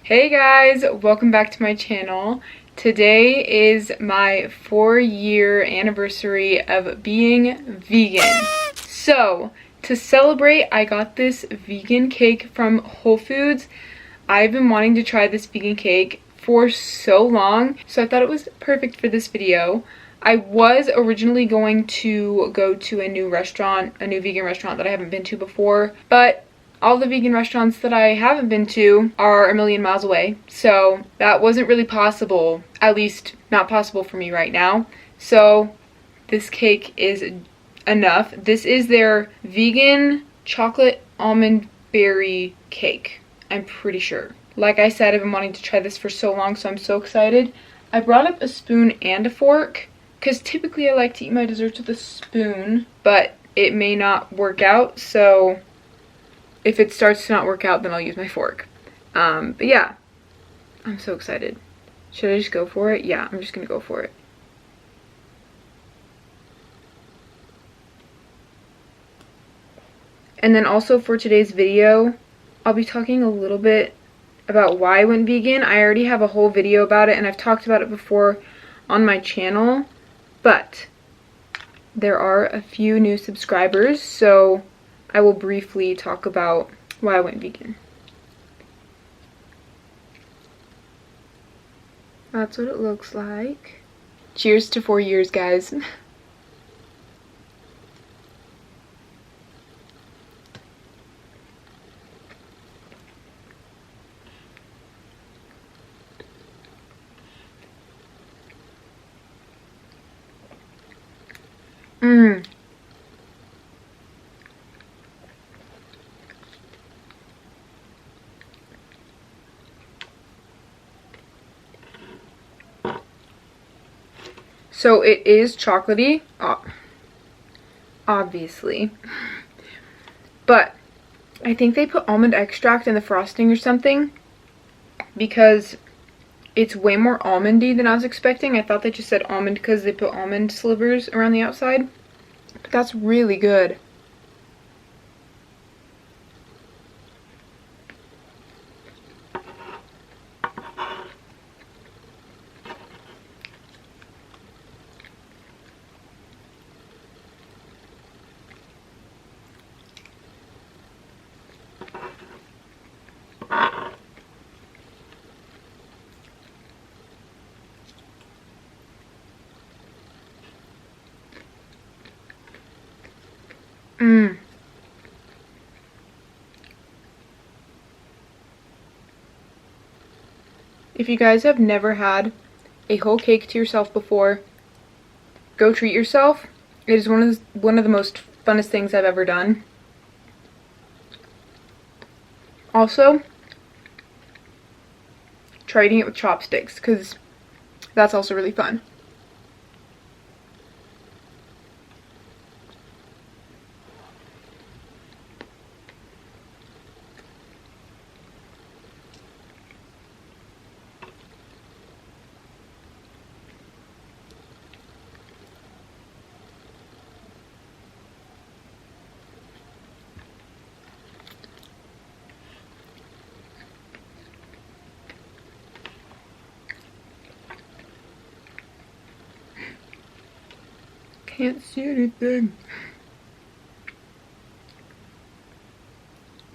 Hey guys, welcome back to my channel. Today is my 4-year anniversary of being vegan. So, to celebrate, I got this vegan cake from Whole Foods. I've been wanting to try this vegan cake for so long, so I thought it was perfect for this video. I was originally going to go to a new vegan restaurant that I haven't been to before, but all the vegan restaurants that I haven't been to are a million miles away, so that wasn't really possible, at least not possible for me right now. So this cake is enough. This is their vegan chocolate almond berry cake, I'm pretty sure. Like I said, I've been wanting to try this for so long, so I'm so excited. I brought up a spoon and a fork because typically I like to eat my desserts with a spoon, but it may not work out, so if it starts to not work out, then I'll use my fork. But yeah, I'm so excited. Should I just go for it? Yeah, I'm just gonna go for it. And then also for today's video, I'll be talking a little bit about why I went vegan. I already have a whole video about it and I've talked about it before on my channel, but there are a few new subscribers, so I will briefly talk about why I went vegan. That's what it looks like. Cheers to 4 years, guys. So it is chocolatey, obviously, but I think they put almond extract in the frosting or something because it's way more almondy than I was expecting. I thought they just said almond because they put almond slivers around the outside, but that's really good. If you guys have never had a whole cake to yourself before, go treat yourself. It is one of the most funnest things I've ever done. Also, try eating it with chopsticks because that's also really fun. Can't see anything.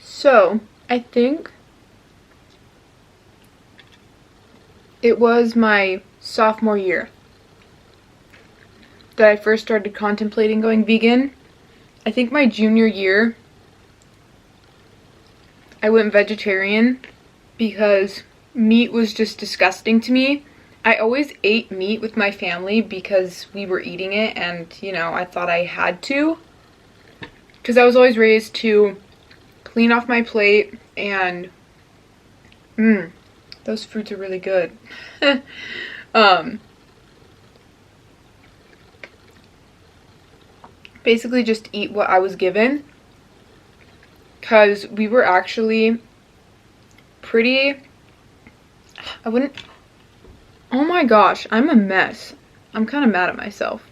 So, I think it was my sophomore year that I first started contemplating going vegan. I think my junior year, I went vegetarian because meat was just disgusting to me. I always ate meat with my family because we were eating it and, you know, I thought I had to. Because I was always raised to clean off my plate and, those fruits are really good. Basically just eat what I was given. Because we were actually pretty, oh my gosh, I'm a mess. I'm kind of mad at myself.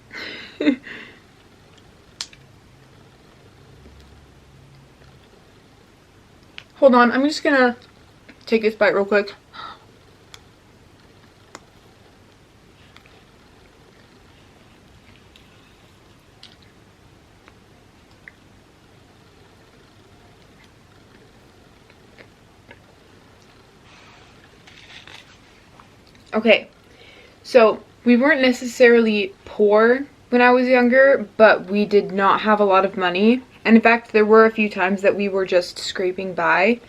Hold on, I'm just gonna take this bite real quick. Okay, so we weren't necessarily poor when I was younger, but we did not have a lot of money. And in fact, there were a few times that we were just scraping by.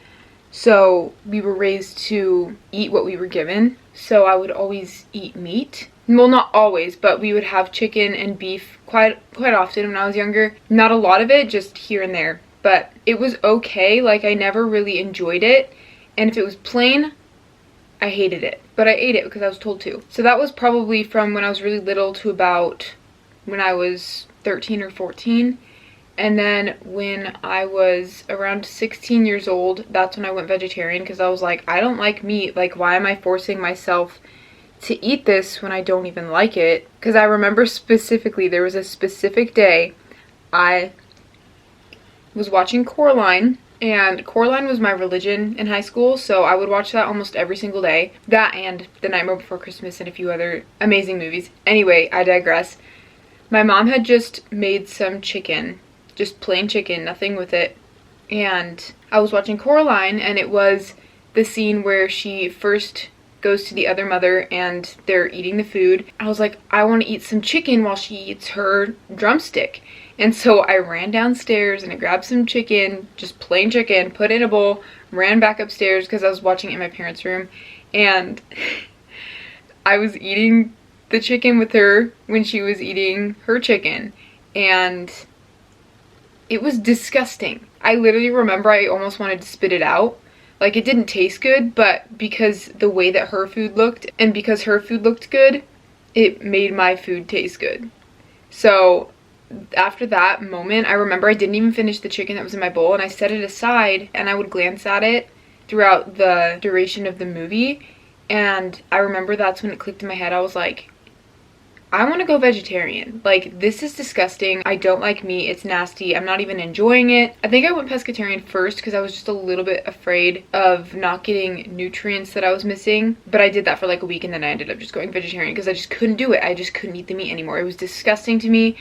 So we were raised to eat what we were given. So I would always eat meat. Well, not always, but we would have chicken and beef quite often when I was younger. Not a lot of it, just here and there. But it was okay. Like, I never really enjoyed it. And if it was plain, I hated it. But I ate it because I was told to. So that was probably from when I was really little to about when I was 13 or 14. And then when I was around 16 years old, that's when I went vegetarian, because I was like, I don't like meat. Like, why am I forcing myself to eat this when I don't even like it? Because I remember specifically, there was a specific day I was watching Coraline, and Coraline was my religion in high school, so I would watch that almost every single day. That and The Nightmare Before Christmas and a few other amazing movies. Anyway, I digress. My mom had just made some chicken, just plain chicken, nothing with it. And I was watching Coraline, and it was the scene where she first goes to the other mother and they're eating the food. I was like, I want to eat some chicken while she eats her drumstick. And so I ran downstairs and I grabbed some chicken, just plain chicken, put it in a bowl, ran back upstairs because I was watching it in my parents' room. And I was eating the chicken with her when she was eating her chicken. And it was disgusting. I literally remember I almost wanted to spit it out. Like, it didn't taste good, but because the way that her food looked and because her food looked good, it made my food taste good. So after that moment, I remember I didn't even finish the chicken that was in my bowl, and I set it aside and I would glance at it throughout the duration of the movie. And I remember that's when it clicked in my head. I was like, I want to go vegetarian. Like, this is disgusting. I don't like meat. It's nasty. I'm not even enjoying it. I think I went pescatarian first because I was just a little bit afraid of not getting nutrients that I was missing. But I did that for like a week, and then I ended up just going vegetarian because I just couldn't do it. I just couldn't eat the meat anymore. It was disgusting to me.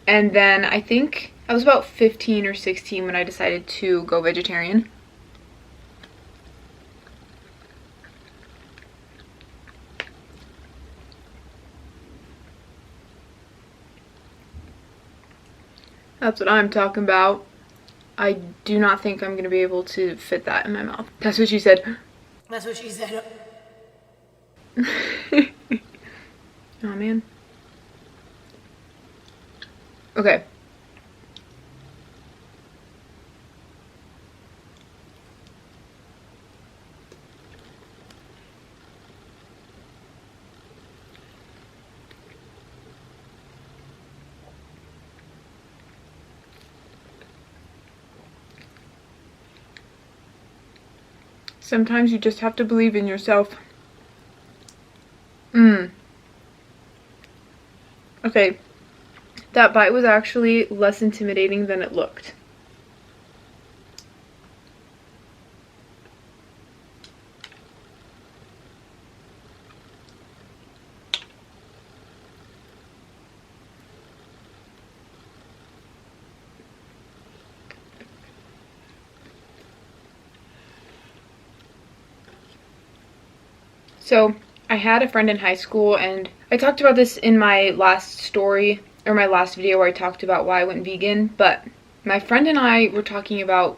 And then I think I was about 15 or 16 when I decided to go vegetarian. That's what I'm talking about. I do not think I'm going to be able to fit that in my mouth. That's what she said. That's what she said. Oh, man. Okay. Sometimes you just have to believe in yourself. Okay. That bite was actually less intimidating than it looked. So I had a friend in high school, and I talked about this in my last story, or my last video where I talked about why I went vegan, but my friend and I were talking about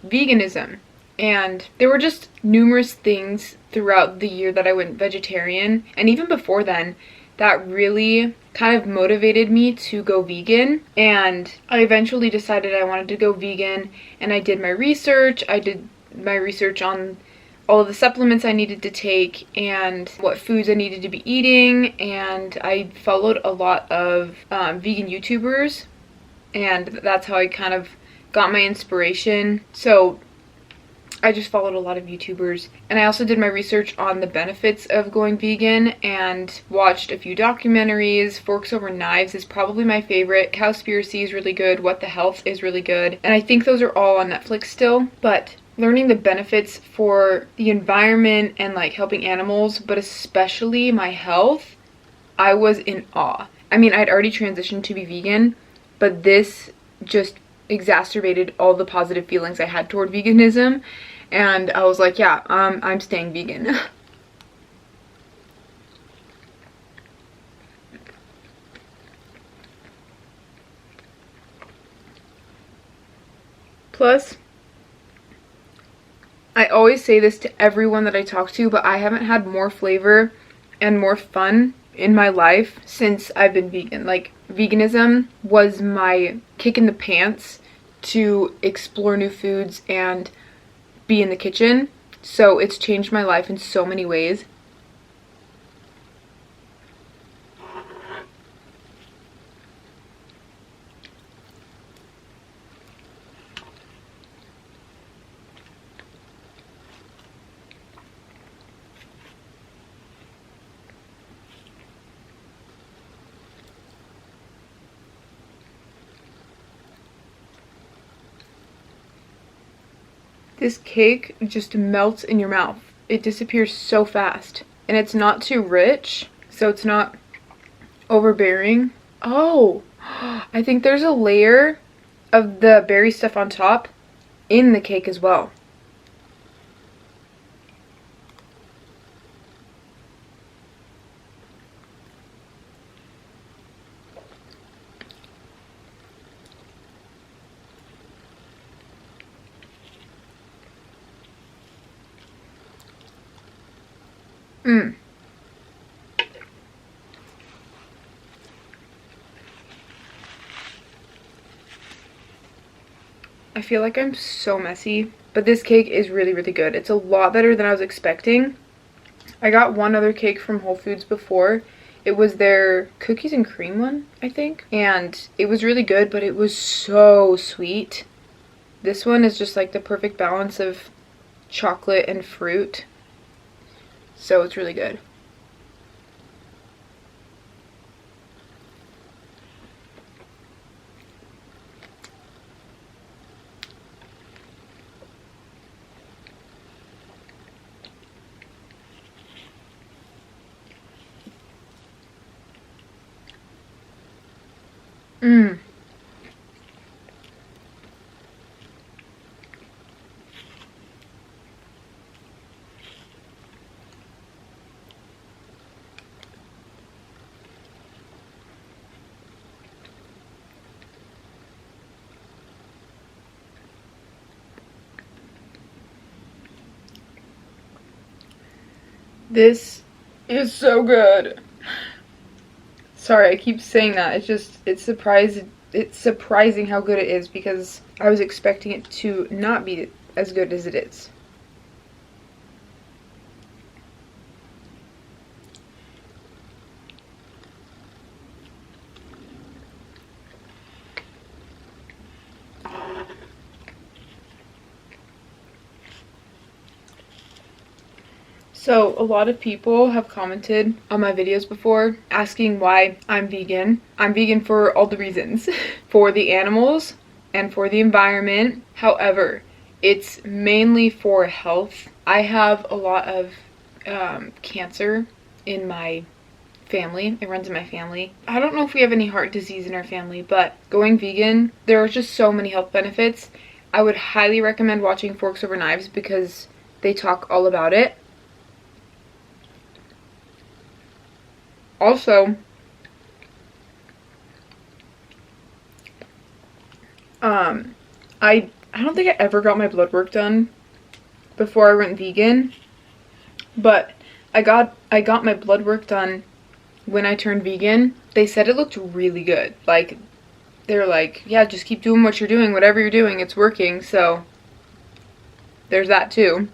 veganism, and there were just numerous things throughout the year that I went vegetarian, and even before then, that really kind of motivated me to go vegan. And I eventually decided I wanted to go vegan, and I did my research. I did my research on all of the supplements I needed to take and what foods I needed to be eating, and I followed a lot of vegan YouTubers, and that's how I kind of got my inspiration. So I just followed a lot of YouTubers, and I also did my research on the benefits of going vegan and watched a few documentaries. Forks Over Knives is probably my favorite. Cowspiracy is really good. What the Health is really good, and I think those are all on Netflix still. But learning the benefits for the environment and like helping animals, but especially my health, I was in awe. I mean, I'd already transitioned to be vegan, but this just exacerbated all the positive feelings I had toward veganism, and I was like, yeah, I'm staying vegan. Plus, I always say this to everyone that I talk to, but I haven't had more flavor and more fun in my life since I've been vegan. Like, veganism was my kick in the pants to explore new foods and be in the kitchen. So it's changed my life in so many ways. This cake just melts in your mouth. It disappears so fast. And it's not too rich, so it's not overbearing. Oh, I think there's a layer of the berry stuff on top in the cake as well. Mmm. I feel like I'm so messy, but this cake is really, really good. It's a lot better than I was expecting. I got one other cake from Whole Foods before. It was their cookies and cream one, I think. And it was really good, but it was so sweet. This one is just like the perfect balance of chocolate and fruit. So it's really good. Mmm. This is so good. Sorry, I keep saying that. It's surprising how good it is because I was expecting it to not be as good as it is. So, a lot of people have commented on my videos before asking why I'm vegan. I'm vegan for all the reasons. For the animals and for the environment. However, it's mainly for health. I have a lot of cancer in my family. It runs in my family. I don't know if we have any heart disease in our family, but going vegan, there are just so many health benefits. I would highly recommend watching Forks Over Knives because they talk all about it. Also, I don't think I ever got my blood work done before I went vegan, but I got my blood work done when I turned vegan. They said it looked really good. Like, they're like, yeah, just keep doing what you're doing, whatever you're doing, it's working. So there's that too.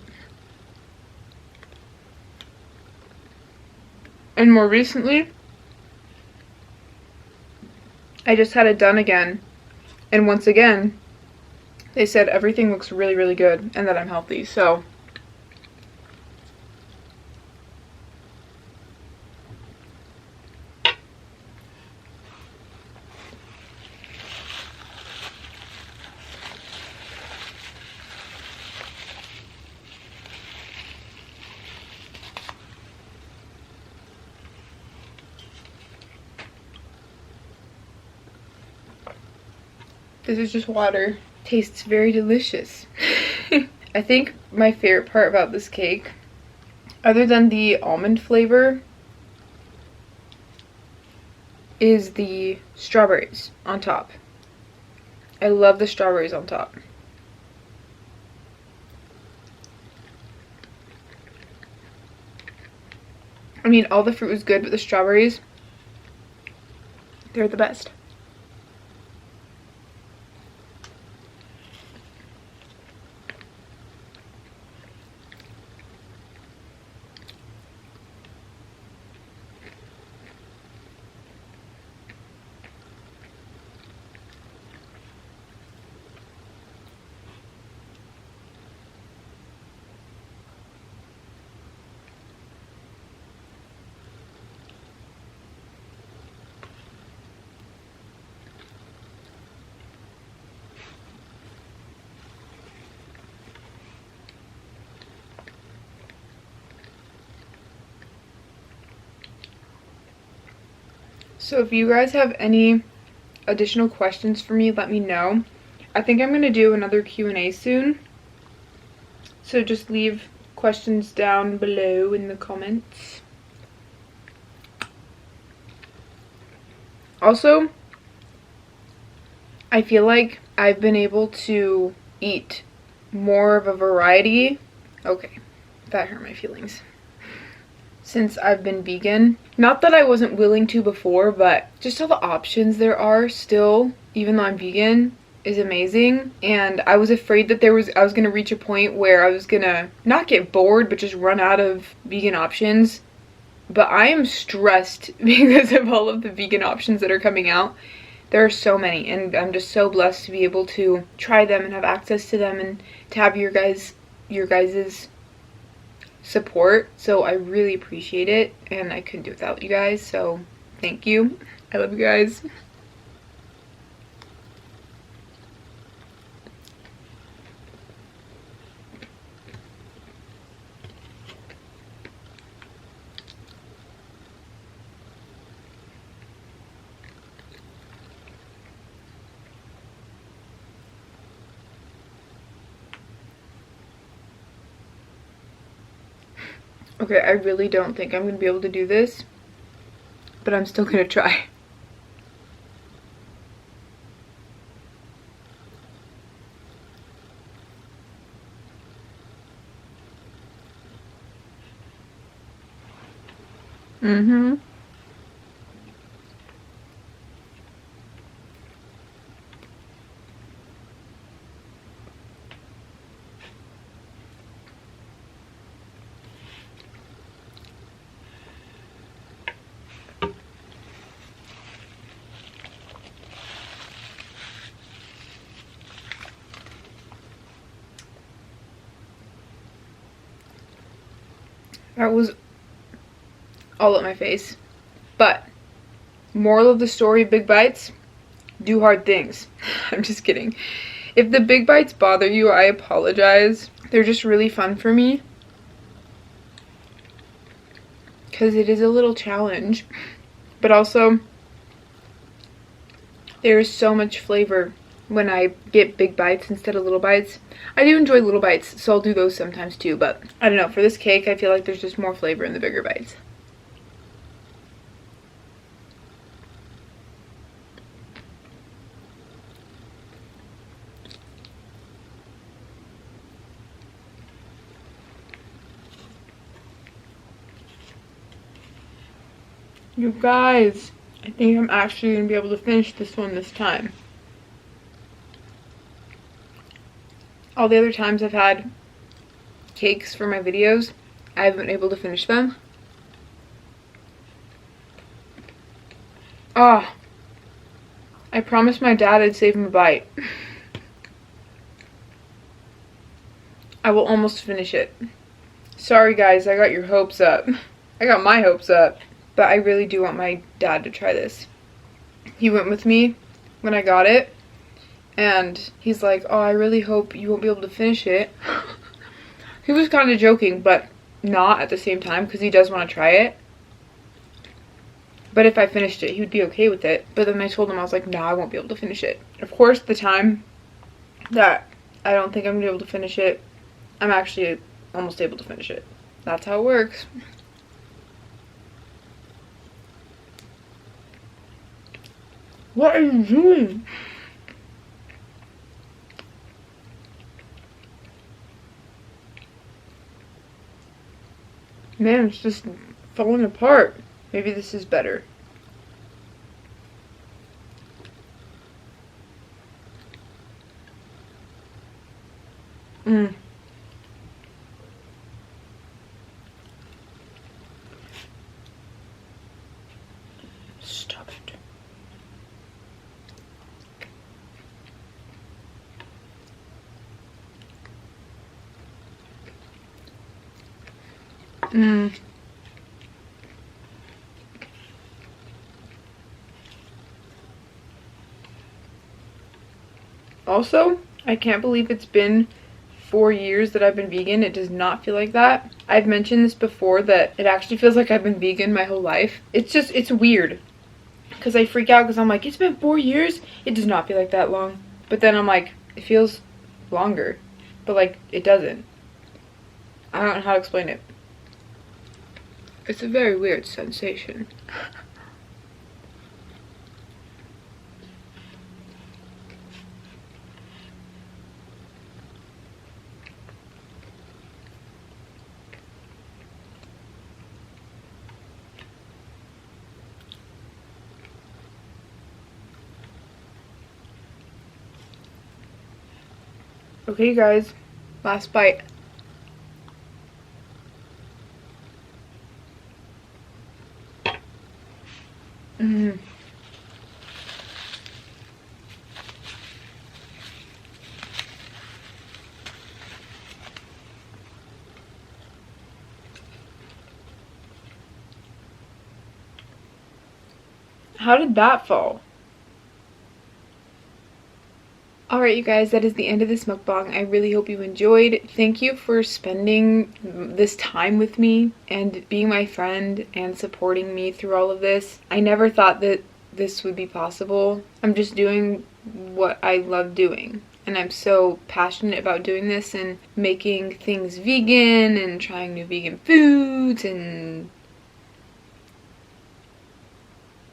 And more recently, I just had it done again. And once again, they said everything looks really, really good and that I'm healthy. So this is just water. Tastes very delicious. I think my favorite part about this cake, other than the almond flavor, is the strawberries on top. I love the strawberries on top. I mean, all the fruit was good, but the strawberries, they're the best. So if you guys have any additional questions for me, let me know. I think I'm going to do another Q&A soon. So just leave questions down below in the comments. Also, I feel like I've been able to eat more of a variety. Okay, that hurt my feelings. Since I've been vegan. Not that I wasn't willing to before, but just all the options there are still, even though I'm vegan, is amazing. And I was afraid that I was gonna reach a point where I was gonna not get bored, but just run out of vegan options. But I am stressed because of all of the vegan options that are coming out. There are so many, and I'm just so blessed to be able to try them and have access to them and to have your guys' support. So I really appreciate it, and I couldn't do it without you guys, so thank you. I love you guys. Okay, I really don't think I'm gonna be able to do this, but I'm still gonna try. That was all up my face. But moral of the story, big bites, do hard things. I'm just kidding. If the big bites bother you, I apologize. They're just really fun for me, because it is a little challenge. But also, there is so much flavor when I get big bites instead of little bites. I do enjoy little bites, so I'll do those sometimes too, but I don't know, for this cake, I feel like there's just more flavor in the bigger bites. You guys, I think I'm actually going to be able to finish this one this time. All the other times I've had cakes for my videos, I haven't been able to finish them. Ah, I promised my dad I'd save him a bite. I will almost finish it. Sorry guys, I got your hopes up. I got my hopes up. But I really do want my dad to try this. He went with me when I got it, and he's like, oh, I really hope you won't be able to finish it. He was kind of joking, but not at the same time, because he does want to try it. But if I finished it, he would be okay with it. But then I told him, I was like, no, I won't be able to finish it. Of course, the time that I don't think I'm going to be able to finish it, I'm actually almost able to finish it. That's how it works. What are you doing? Man, it's just falling apart. Maybe this is better. Stop it. Also, I can't believe it's been 4 years that I've been vegan. It does not feel like that. I've mentioned this before, that it actually feels like I've been vegan my whole life. It's weird. Because I freak out because I'm like, it's been 4 years? It does not feel like that long. But then I'm like, it feels longer. But like, it doesn't. I don't know how to explain it. It's a very weird sensation. Okay, guys, last bite. How did that fall? Alright, you guys, that is the end of this mukbang. I really hope you enjoyed. Thank you for spending this time with me and being my friend and supporting me through all of this. I never thought that this would be possible. I'm just doing what I love doing. And I'm so passionate about doing this and making things vegan and trying new vegan foods and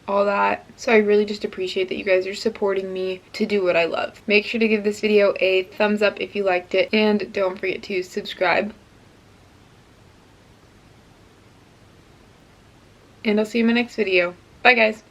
all that. So I really just appreciate that you guys are supporting me to do what I love. Make sure to give this video a thumbs up if you liked it, and don't forget to subscribe. And I'll see you in my next video. Bye, guys.